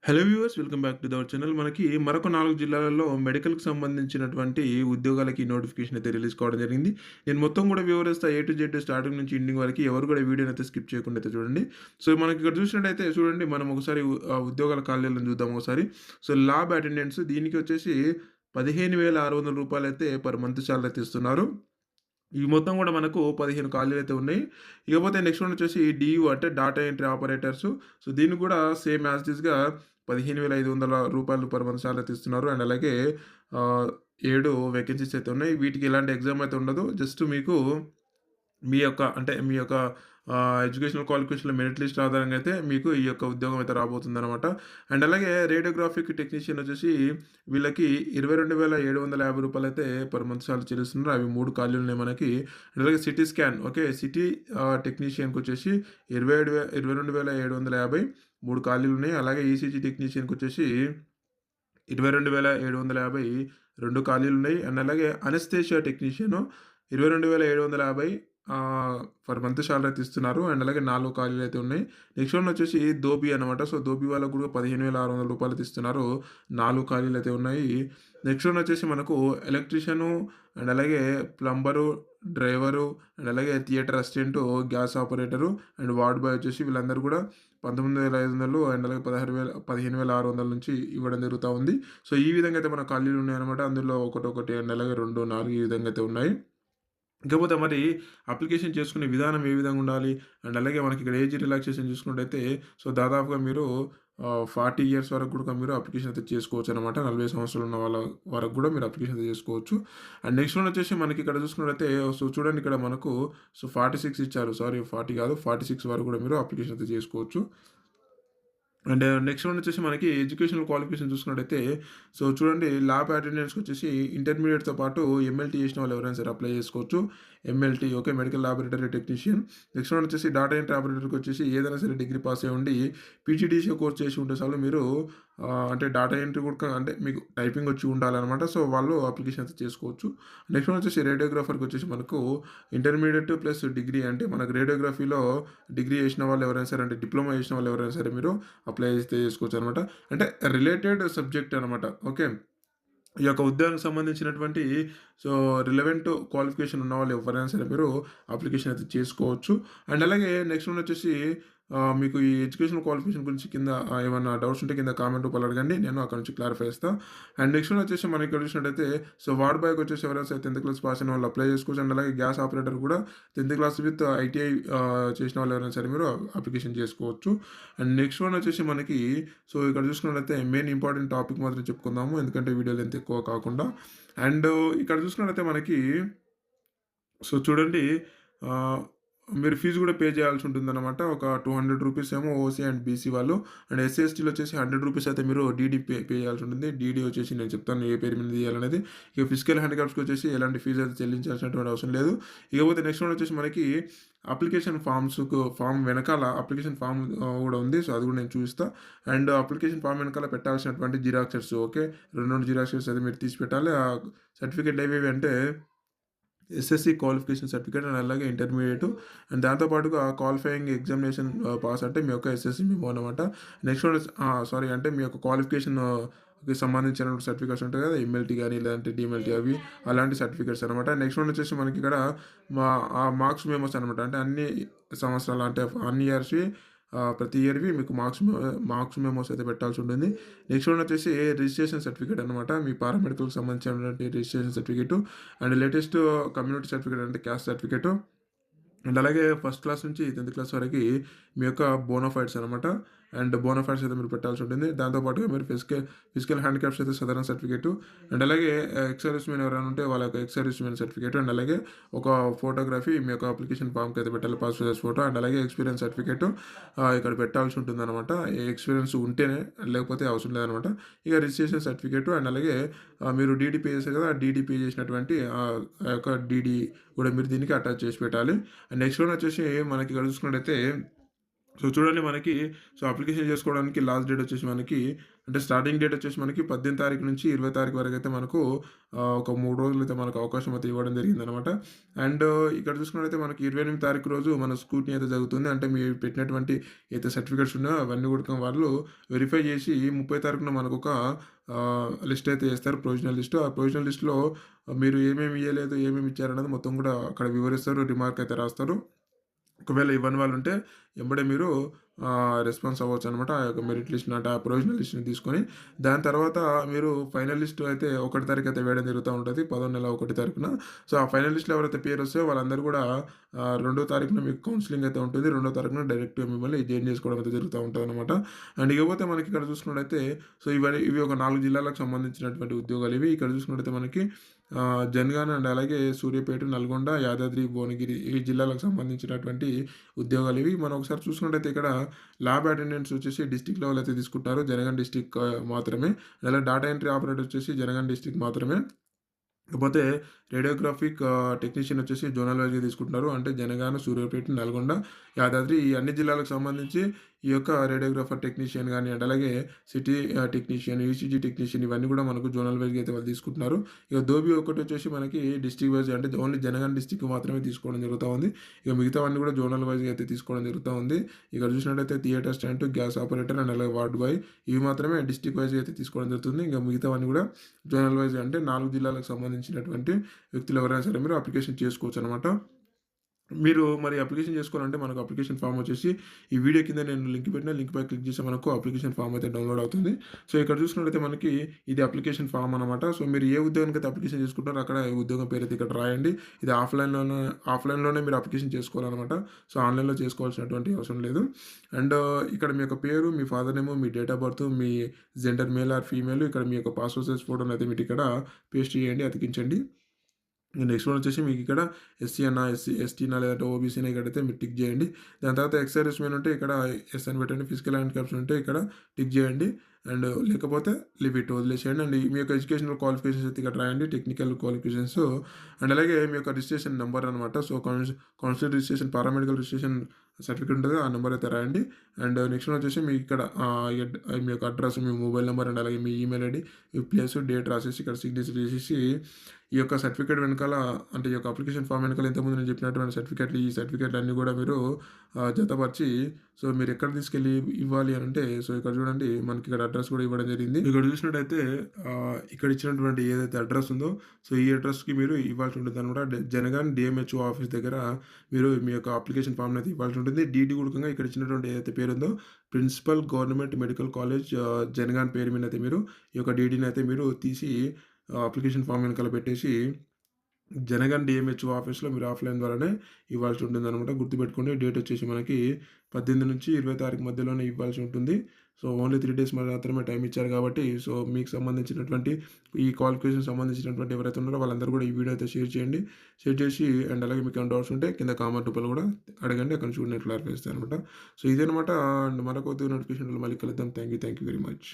Hello viewers, welcome back to our channel. మనకి మరొక 4 జిల్లాలలో మెడికల్‌కి సంబంధించినటువంటి ఉద్యోగాలకి నోటిఫికేషన్ అయితే రిలీజ్ కావడం జరిగింది. నేను మొత్తం కూడా వివరిస్తా, ఏ టు జెడ్ స్టార్టింగ్ నుంచి ఎండింగ్ వరకి. ఎవరు కూడా వీడియోని అయితే స్కిప్ చేయకుండా అయితే చూడండి. సో, మనకి ఇక్కడ చూసినట్టయితే చూడండి, మనం ఒకసారి ఉద్యోగాల ఖాళీలను చూద్దాం ఒకసారి. సో, ల్యాబ్ అటెండెంట్స్ దీనికి వచ్చేసి రూ. 15,600 అయితే పర్ మంత్ సాలరీ అయితే ఇస్తున్నారు. ఇవి మొత్తం కూడా మనకు 15 ఖాళీలైతే ఉన్నాయి. ఇకపోతే నెక్స్ట్ వన్ వచ్చేసి డీయూ అంటే డాటా ఎంట్రీ ఆపరేటర్సు. సో, దీనికి కూడా సేమ్ యాజ్ ఇట్ ఈస్‌గా రూ. 15,500 పర్ మంత్ సాలరీ అయితే ఇస్తున్నారు. అండ్ అలాగే ఆహ్, 7 వేకెన్సీస్ అయితే ఉన్నాయి. వీటికి ఎలాంటి ఎగ్జామ్ అయితే ఉండదు. జస్ట్ మీకు మీ యొక్క ఎడ్యుకేషనల్ క్వాలిఫికేషన్‌లో మెరిట్ లిస్ట్ ఆధారంగా అయితే మీకు ఈ యొక్క ఉద్యోగం అయితే రాబోతుందనమాట. అండ్ అలాగే రేడియోగ్రాఫిక్ టెక్నీషియన్ వచ్చేసి వీళ్ళకి రూ. 22,750 అయితే పర్ మంత్ సాలరీ చెల్లిస్తున్నారు. అవి 3 ఖాళీలున్నాయి మనకి. అండ్ అలాగే సిటీ స్కాన్ సిటీ టెక్నీషియన్‌కి వచ్చేసి 22,750 3 ఖాళీలున్నాయి. అలాగే ఈసీజీ టెక్నీషియన్‌కి వచ్చేసి 22,750 2 ఖాళీలున్నాయి. అండ్ అలాగే anaesthesia technician 22,750 per month salary అయితే ఇస్తున్నారు. అండ్ అలాగే 4 ఖాళీలైతే ఉన్నాయి. నెక్స్ట్ వన్ వచ్చేసి దోబీ అనమాట. సో, దోబీ వాళ్ళకి కూడా రూ. 15,600 అయితే ఇస్తున్నారు. 4 ఖాళీలైతే ఉన్నాయి. నెక్స్ట్ వన్ వచ్చేసి మనకు ఎలక్ట్రీషియను అండ్ అలాగే ప్లంబరు, డ్రైవరు అండ్ అలాగే theatre assistant, gas operator and ward boy వచ్చేసి వీళ్ళందరూ కూడా 19,500 అండ్ అలాగే 15,600 నుంచి ఇవ్వడం జరుగుతా ఉంది. సో, ఈ విధంగా అయితే మన ఖాళీలు ఉన్నాయన్నమాట. అందులో ఒకటొకటి అండ్ అలాగే 2, 4 ఈ విధంగా అయితే ఉన్నాయి. ఇకపోతే మరి అప్లికేషన్ చేసుకునే విధానం ఏ విధంగా ఉండాలి? అండ్ అలాగే మనకి ఇక్కడ ఏజ్ రిలాక్సేషన్ చూసుకున్నట్టయితే సో, దాదాపుగా మీరు 40 ఇయర్స్ వరకు కూడా మీరు అప్లికేషన్ అయితే చేసుకోవచ్చనమాట. 40 సంవత్సరాలు ఉన్న వాళ్ళ వరకు కూడా మీరు అప్లికేషన్ అయితే చేసుకోవచ్చు. అండ్ నెక్స్ట్ వన్ వచ్చేసి మనకి ఇక్కడ చూసుకున్నట్టయితే సో, చూడండి ఇక్కడ మనకు సో, 46 ఇచ్చారు. సారీ 40 కాదు, 46 వరకు కూడా మీరు అప్లికేషన్ అయితే చేసుకోవచ్చు. అండ్ నెక్స్ట్ వన్ వచ్చేసి మనకి ఎడ్యుకేషనల్ క్వాలిఫికేషన్ చూసుకున్నట్టయితే సో, చూడండి, ల్యాబ్ అటెండెన్స్‌కి వచ్చేసి ఇంటర్మీడియేట్‌తో పాటు ఎంఎల్టీ చేసిన వాళ్ళు ఎవరైనా సరే అప్లై చేసుకోవచ్చు. MLT medical laboratory technician. Next one వచ్చేసి డాటా ఎంట్రీ ఆపరేటర్‌కి వచ్చేసి ఏదైనా సరే డిగ్రీ పాస్ అయ్యి ఉండి పీజీడీసీ కోర్స్ చేసి ఉంటే చాలు మీరు. అంటే డేటా ఎంట్రీ కూడా అంటే మీకు టైపింగ్ వచ్చి ఉండాలనమాట. సో, వాళ్ళు అప్లికేషన్ అయితే చేసుకోవచ్చు. నెక్స్ట్ వన్ వచ్చేసి రేడియోగ్రాఫర్‌కి వచ్చేసి మనకు ఇంటర్మీడియేట్ ప్లస్ డిగ్రీ అంటే మనకు రేడియోగ్రఫీలో డిగ్రీ చేసిన వాళ్ళు ఎవరైనా సరే, అంటే డిప్లొమా చేసిన వాళ్ళు ఎవరైనా సరే మీరు అప్లై అయితే చేసుకోవచ్చనమాట. అంటే రిలేటెడ్ సబ్జెక్ట్ అనమాట. ఓకే. ఈ యొక్క ఉద్యోగానికి సంబంధించినటువంటి సో, రిలవెంట్ క్వాలిఫికేషన్ ఉన్నవాళ్ళు ఎవరైనా సరే మీరు అప్లికేషన్ అయితే చేసుకోవచ్చు. అండ్ అలాగే నెక్స్ట్ వన్ వచ్చేసి మీకు ఈ ఎడ్యుకేషనల్ క్వాలిఫికేషన్ గురించి కింద ఏమన్నా డౌట్స్ ఉంటే కింద కామెంట్ రూపంలో అడగండి. నేను అక్కడ నుంచి క్లారిఫై చేస్తా. అండ్ నెక్స్ట్ వన్ వచ్చేసి మనకి ఇక్కడ చూసినట్టయితే సో, వార్డ్ బాయ్‌కి వచ్చేసి ఎవరైనా సరే 10థ్ క్లాస్ పాస్ అయిన వాళ్ళు అప్లై చేసుకోవచ్చు. అండ్ అలాగే గ్యాస్ ఆపరేటర్ కూడా 10థ్ క్లాస్ విత్ ఐటీఐ చేసిన వాళ్ళు ఎవరైనా సరే మీరు అప్లికేషన్ చేసుకోవచ్చు. అండ్ నెక్స్ట్ వన్ వచ్చేసి మనకి సో, ఇక్కడ చూసుకున్నట్లయితే మెయిన్ ఇంపార్టెంట్ టాపిక్ మాత్రం చెప్పుకుందాము. ఎందుకంటే వీడియో లెంత్ ఎక్కువ కాకుండా. అండ్ ఇక్కడ చూసుకున్నట్లయితే మనకి సో, చూడండి, ఆహ్, మీరు ఫీజు కూడా పే చేయాల్సి ఉంటుందన్నమాట. ఒక రూ. 200 ఏమో ఓసీ అండ్ బీసీ వాళ్ళు. అండ్ ఎస్సీ, ఎస్టీలో వచ్చేసి రూ. 100 అయితే మీరు డీడీ పే చేయాల్సి ఉంటుంది. డీడీ వచ్చేసి నేను చెప్తాను ఏ పేరు మీద తీయాలనేది. ఇక ఫిజికల్ హ్యాండిక్యాప్స్‌కి వచ్చేసి ఎలాంటి ఫీజు అయితే చెల్లించాల్సినటువంటి అవసరం లేదు. ఇకపోతే నెక్స్ట్ వన్ వచ్చేసి మనకి అప్లికేషన్ ఫామ్ వెనకాల అప్లికేషన్ ఫామ్ కూడా ఉంది. సో, అది కూడా నేను చూపిస్తా. అండ్ అప్లికేషన్ ఫామ్ వెనకాల పెట్టాల్సినటువంటి జిరాక్సెస్ 2 జిరాక్సెస్ అయితే మీరు తీసి పెట్టాలి. ఆ సర్టిఫికేట్లు ఏవేవి అంటే ఎస్ఎస్‌సి క్వాలిఫికేషన్ సర్టిఫికేట్ అండ్ అలాగే ఇంటర్మీడియేట్ అండ్ దాంతో పాటుగా క్వాలిఫైయింగ్ ఎగ్జామినేషన్ పాస్ అంటే మీ యొక్క ఎస్ఎస్‌సి మెమో అనమాట. నెక్స్ట్ వన్ సారీ అంటే మీ యొక్క క్వాలిఫికేషన్‌కి సంబంధించిన సర్టిఫికేట్స్ ఉంటాయి కదా! ఎంఎల్టీ గాని లేదంటే డీఎంఎల్టీ అవి అలాంటి సర్టిఫికేట్స్ అనమాట. నెక్స్ట్ వన్ వచ్చేసి మనకి ఇక్కడ మార్క్స్ మెమోస్ అనమాట. అంటే అన్ని సంవత్సరాలు అంటే అన్ని ఇయర్స్‌వి ప్రతి ఇయర్‌వి మీకు మార్క్స్ మెమోస్ అయితే పెట్టాల్సి ఉంటుంది. నెక్స్ట్ వన్ వచ్చేసి రిజిస్ట్రేషన్ సర్టిఫికేట్ అనమాట. మీ పారామెడికల్‌కి సంబంధించినటువంటి registration certificate and latest community certificate అంటే క్యాస్ట్ సర్టిఫికేటు అండ్ అలాగే ఫస్ట్ క్లాస్ నుంచి 10థ్ క్లాస్ వరకి మీ యొక్క బోనాఫైడ్స్ అనమాట. అండ్ బోనాఫైడ్స్ అయితే మీరు పెట్టాల్సి ఉంటుంది. దాంతో పాటుగా మీరు ఫిజికల్ హ్యాండిక్యాప్స్ అయితే సదరన్ సర్టిఫికేటు అండ్ అలాగే ఎక్స్ సర్వీస్‌మెన్ ఎవరైనా ఉంటే వాళ్ళ యొక్క ఎక్స్ సర్వీస్‌మెన్ సర్టిఫికేట్ అండ్ అలాగే ఒక ఫోటోగ్రఫీ మీ యొక్క అప్లికేషన్ ఫామ్‌కి అయితే పెట్టాలి. పాస్‌పోర్ట్ సైజ్ ఫోటో అండ్ అలాగే ఎక్స్‌పీరియన్స్ సర్టిఫికేటు ఇక్కడ పెట్టాల్సి ఉంటుందనమాట. ఎక్స్‌పీరియన్స్ ఉంటేనే, లేకపోతే అవసరం లేదనమాట. ఇక రిజిస్ట్రేషన్ సర్టిఫికేటు అండ్ అలాగే మీరు డీడీ పే చేశారు కదా! ఆ డీడీ పే చేసినటువంటి ఆ యొక్క డీడీ కూడా మీరు దీనికి అటాచ్ చేసి పెట్టాలి. అండ్ నెక్స్ట్ వన్ వచ్చేసి మనకి ఇక్కడ చూసుకున్నట్టయితే సో, చూడండి మనకి అప్లికేషన్ చేసుకోవడానికి లాస్ట్ డేట్ వచ్చేసి మనకి అంటే స్టార్టింగ్ డేట్ వచ్చేసి మనకి 18 తారీఖు నుంచి 20 తారీఖు వరకైతే మనకు ఒక 3 రోజులైతే మనకు అవకాశం అయితే ఇవ్వడం జరిగిందనమాట. అండ్ ఇక్కడ చూసుకున్నట్లయితే మనకి 28 తారీఖు రోజు మన స్క్రూటినీ అయితే జరుగుతుంది. అంటే మీరు పెట్టినటువంటి ఏదైతే సర్టిఫికేట్స్ ఉన్నాయో అవన్నీ కూడా వాళ్ళు వెరిఫై చేసి 30 తారీఖున మనకొక లిస్ట్ అయితే ఏస్తారు. Provisional list. ఆ ప్రొవిజనల్ లిస్ట్‌లో మీరు ఏమేమి ఇయ్యలేదు, ఏమేమి ఇచ్చారన్నది మొత్తం కూడా అక్కడ వివరిస్తారు. రిమార్క్ అయితే రాస్తారు. ఒకవేళ ఇవ్వని వాళ్ళుంటే ఎంబడే మీరు రెస్పాన్స్ అవ్వచ్చనమాట. ఆ యొక్క మెరిట్ లిస్ట్‌ని అంటే ఆ ప్రొవిజనల్ లిస్ట్‌ని తీసుకొని, దాని తర్వాత మీరు ఫైనల్ లిస్ట్ అయితే 1 తారీఖైతే వేయడం జరుగుతా ఉంటది. పదో నెల 1 తారీఖున. సో, ఆ ఫైనల్ లిస్ట్‌లో ఎవరైతే పేరొస్తాయో వాళ్ళందరూ గూడా 2 తారీఖున మీకు కౌన్సెలింగ్ అయితే ఉంటుంది. 2 తారీఖున డైరెక్ట్‌గా మిమ్మల్ని జాయిన్ చేసుకోవడం అయితే జరుగుతా ఉంటదనమాట. అండ్ ఇకపోతే మనకి ఇక్కడ చూసుకున్నట్టయితే సో, ఇవి ఒక 4 జిల్లాలకు సంబంధించినటువంటి ఉద్యోగాలివి. ఇక్కడ చూసుకున్నట్టయితే మనకి జనగాన అండ్ అలాగే సూర్యాపేట, నల్గొండ, యాదాద్రి, భువనగిరి ఈ జిల్లాలకు సంబంధించినటువంటి ఉద్యోగాలివి. మనం ఒకసారి చూసుకున్నట్టయితే ఇక్కడ ల్యాబ్ అటెండెంట్స్ వచ్చేసి డిస్ట్రిక్ట్ లెవెల్ అయితే తీసుకుంటారు. జనగాం డిస్ట్రిక్ట్ మాత్రమే. అలాగే డేటా ఎంట్రీ ఆపరేటర్ వచ్చేసి జనగాం డిస్ట్రిక్ట్ మాత్రమే. ఇకపోతే రేడియోగ్రాఫిక్ టెక్నీషియన్ వచ్చేసి జోనల్ వైస్‌గా తీసుకుంటున్నారు. అంటే జనగాన, సూర్యాపేట, నల్గొండ, యాదాద్రి ఈ అన్ని జిల్లాలకు సంబంధించి ఈ యొక్క రేడియోగ్రాఫర్ టెక్నీషియన్ గాని అండ్ అలాగే సిటీ టెక్నీషియన్, ఈసీజీ టెక్నీషియన్ ఇవన్నీ కూడా మనకు జోనల్ వైస్‌గా అయితే వాళ్ళు తీసుకుంటున్నారు. ఇక దోబీ ఒకటి వచ్చేసి మనకి డిస్ట్రిక్ట్ వైస్ అంటే ఓన్లీ జనగాం డిస్ట్రిక్ట్ మాత్రమే తీసుకోవడం జరుగుతా ఉంది. ఇక మిగతావన్నీ కూడా జోనల్ వైస్‌గా అయితే తీసుకోవడం జరుగుతా ఉంది. ఇక్కడ చూసినట్టయితే theatre assistant, gas operator and అలాగే వార్డ్ బాయ్ ఇవి మాత్రమే డిస్ట్రిక్ట్ వైస్‌గా అయితే తీసుకోవడం జరుగుతుంది. ఇంక మిగతావన్నీ కూడా జోనల్ వైస్ అంటే 4 జిల్లాలకు సంబంధించినటువంటి వ్యక్తులు ఎవరైనా సరే మీరు అప్లికేషన్ చేసుకోవచ్చనమాట. మీరు మరి అప్లికేషన్ చేసుకోవాలంటే మనకు అప్లికేషన్ ఫామ్ వచ్చేసి ఈ వీడియో కింద నేను లింక్ పెట్టిన లింక్‌పై క్లిక్ చేస్తే మనకు అప్లికేషన్ ఫామ్ అయితే డౌన్‌లోడ్ అవుతుంది. సో, ఇక్కడ చూసుకున్నట్లయితే మనకి ఇది అప్లికేషన్ ఫామ్ అనమాట. సో, మీరు ఏ ఉద్యోగానికైతే అప్లికేషన్ చేసుకుంటారో అక్కడ ఈ ఉద్యోగం పేరైతే ఇక్కడ రాయండి. ఇది ఆఫ్‌లైన్‌లోనే మీరు అప్లికేషన్ చేసుకోవాలనమాట. సో, ఆన్‌లైన్‌లో చేసుకోవాల్సినటువంటి అవసరం లేదు. అండ్ ఇక్కడ మీ యొక్క పేరు, మీ ఫాదర్ నేము, మీ డేట్ ఆఫ్ బర్త్, మీ జెండర్ మేల్ ఆర్ ఫీమేల్ ఇక్కడ మీ యొక్క పాస్‌పోర్ట్ సైజ్ ఫోటోనైతే మీరు ఇక్కడ పేస్ట్ చేయండి, అతికించండి. నెక్స్ట్ వన్ వచ్చేసి మీకు ఇక్కడ ఎస్సీ అన్నా, ఎస్టీనా లేదంటే ఓబీసీనా ఇక్కడైతే మీరు టిక్ చేయండి. దాని తర్వాత ఎక్స్ సర్వీస్‌మెన్ ఉంటే ఇక్కడ ఎస్ అని పెట్టండి. ఫిజికల్ హ్యాండిక్యాప్స్ ఉంటే ఇక్కడ టిక్ చేయండి. అండ్ లేకపోతే లీవ్ ఇట్ వదిలేసేయండి. అండ్ మీ యొక్క ఎడ్యుకేషనల్ క్వాలిఫికేషన్స్ అయితే ఇక్కడ రాయండి. టెక్నికల్ క్వాలిఫికేషన్స్ అండ్ అలాగే మీ యొక్క రిజిస్ట్రేషన్ నంబర్ అనమాట. So, council registration, paramedical registration certificate ఉంటది. ఆ నంబర్ అయితే రాయండి. అండ్ నెక్స్ట్ వన్ వచ్చేసి మీకు ఇక్కడ మీ యొక్క address, me mobile number and అలాగే మీ ఈమెయిల్ ఐడీ, ఈ ప్లేస్, డేట్ రాసేసి ఇక్కడ సిగ్నేచర్ చేసేసి ఈ యొక్క సర్టిఫికేట్ వెనకాల అంటే ఈ యొక్క అప్లికేషన్ ఫామ్ వెనకాల ఇంతకుముందు నేను చెప్పినటువంటి ఈ సర్టిఫికేట్లు అన్నీ కూడా మీరు జతపరిచి సో, మీరు ఎక్కడ తీసుకెళ్ళి ఇవ్వాలి అనంటే సో, ఇక్కడ చూడండి మనకి ఇక్కడ అడ్రస్ కూడా ఇవ్వడం జరిగింది. ఇక్కడ చూసినట్టయితే ఇక్కడ ఇచ్చినటువంటి ఏదైతే అడ్రస్ ఉందో సో, ఈ అడ్రస్‌కి మీరు ఇవ్వాల్సి ఉంటుందనమాట. జనగాం డీఎంహెచ్ఓ ఆఫీస్ దగ్గర మీరు మీ యొక్క అప్లికేషన్ ఫామ్‌నయితే ఇవ్వాల్సి ఉంటుంది. డీడీ గుడకంగా ఇక్కడ ఇచ్చినటువంటి ఏదైతే పేరుందో principal government medical college Jangaon పేరు మీదనైతే మీరు ఈ యొక్క డీడీనైతే మీరు తీసి అప్లికేషన్ ఫామ్ వెనకాల పెట్టేసి జనగన్ డీఎంహెచ్ఓ ఆఫీస్‌లో మీరు ఆఫ్‌లైన్ ద్వారానే ఇవ్వాల్సి ఉంటుందనమాట. గుర్తుపెట్టుకోండి. డేట్ వచ్చేసి మనకి 18-20 తారీఖు మధ్యలోనే ఇవ్వాల్సి ఉంటుంది. సో, ఓన్లీ 3 డేస్ మాత్రమే టైం ఇచ్చారు కాబట్టి, సో, మీకు సంబంధించినటువంటి ఈ క్వాలిఫికేషన్ సంబంధించినటువంటి ఎవరైతే ఉన్నారో వాళ్ళందరూ కూడా ఈ వీడియో అయితే షేర్ చేయండి. షేర్ చేసి అండ్ అలాగే మీకు ఏమైనా డౌట్స్ ఉంటే కింద కామెంట్ రూపంలో కూడా అడగండి. అక్కడ నుంచి కూడా నేను క్లారిఫై చేస్తాననమాట. సో, ఇదనమాట అండ్ మరొక నోటిఫికేషన్‌లో మళ్ళీ కలుద్దాం. Thank you very much.